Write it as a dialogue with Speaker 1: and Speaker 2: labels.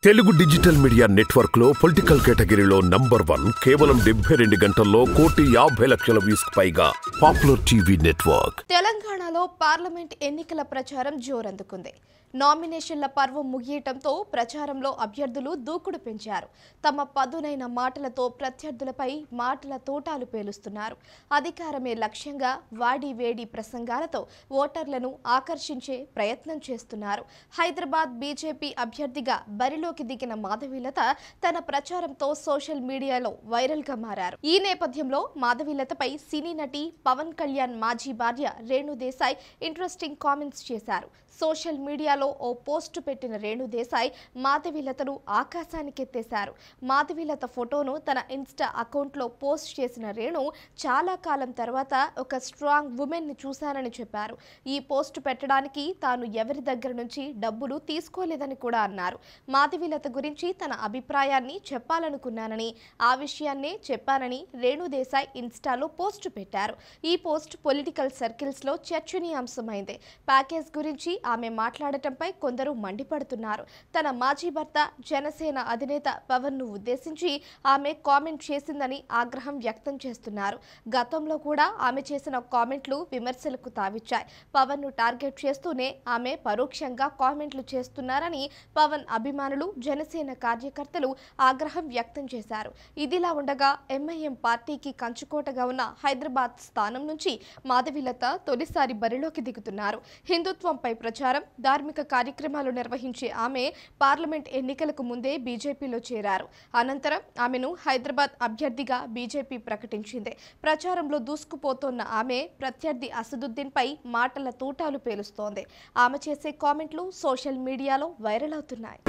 Speaker 1: Telugu digital media network లో political కేటగిరీలో number 1 కేవలం 72 గంటల్లో 1,50,00,000 వ్యూస్ పైగా పాపులర్ టీవీ నెట్వర్క్.
Speaker 2: తెలంగాణలో పార్లమెంట్ ఎన్నికల ప్రచారం జోరందుకుంది. నామినేషన్ల పర్వం ముగియటంతో ప్రచారంలో అభ్యర్థులు దూకుడు పెంచారు. తమ పదునైన మాటలతో ప్రత్యర్థులపై మాటల తోటాలు పేలుస్తున్నారు. అధికారమే లక్ష్యంగా వాడి వేడి ప్రసంగాలతో ఓటర్లను ఆకర్షించే ప్రయత్నం చేస్తున్నారు. హైదరాబాద్ బీజేపీ అభ్యర్థిగా బరిలోకి దిగిన మాధవీలత తన ప్రచారంతో సోషల్ మీడియాలో వైరల్గా మారారు. ఈ నేపథ్యంలో మాధవీలతపై సినీ నటి పవన్ కళ్యాణ్ మాజీ భార్య రేణు దేశాయ్ ఇంట్రెస్టింగ్ కామెంట్స్ చేశారు. సోషల్ మీడియాలో ఓ పోస్టు పెట్టిన రేణు దేశాయ్ మాధవీలతను ఆకాశానికెత్తేశారు. మాధవీలత ఫోటోను తన ఇన్స్టా అకౌంట్లో పోస్ట్ చేసిన రేణు చాలా కాలం తర్వాత ఒక స్ట్రాంగ్ ఉమెన్ ని చూశానని చెప్పారు. ఈ పోస్టు పెట్టడానికి తాను ఎవరి దగ్గర నుంచి డబ్బులు తీసుకోలేదని కూడా అన్నారు. మాధవీలత గురించి తన అభిప్రాయాన్ని చెప్పాలనుకున్నానని, ఆ విషయాన్నే చెప్పానని రేణు దేశాయ్ ఇన్స్టాలో పోస్టు పెట్టారు. ఈ పోస్ట్ పొలిటికల్ సర్కిల్స్ లో చర్చనీయాంశమైంది. ప్యాకేజ్ గురించి ఆమె మాట్లాడటంపై కొందరు మండిపడుతున్నారు. తన మాజీ భర్త జనసేన అధినేత పవన్ ను ఉద్దేశించి ఆమె కామెంట్ చేసిందని ఆగ్రహం వ్యక్తం చేస్తున్నారు. గతంలో కూడా ఆమె చేసిన కామెంట్లు విమర్శలకు తావిచ్చాయి. పవన్ ను టార్గెట్ చేస్తూనే ఆమె పరోక్షంగా కామెంట్లు చేస్తున్నారని పవన్ అభిమానులు, జనసేన కార్యకర్తలు ఆగ్రహం వ్యక్తం చేశారు. ఇదిలా ఉండగా ఎంఐఎం పార్టీకి కంచుకోటగా ఉన్న హైదరాబాద్ స్థానం నుంచి మాధవీలత తొలిసారి బరిలోకి దిగుతున్నారు. హిందుత్వంపై ప్రచారం, ధార్మిక కార్యక్రమాలు నిర్వహించే ఆమె పార్లమెంట్ ఎన్నికలకు ముందే బీజేపీలో చేరారు. అనంతరం ఆమెను హైదరాబాద్ అభ్యర్థిగా బీజేపీ ప్రకటించింది. ప్రచారంలో దూసుకుపోతున్న ఆమె ప్రత్యర్థి అసదుద్దీన్ పై మాటల తూటాలు పేలుస్తోంది. ఆమె చేసే కామెంట్లు సోషల్ మీడియాలో వైరల్ అవుతున్నాయి.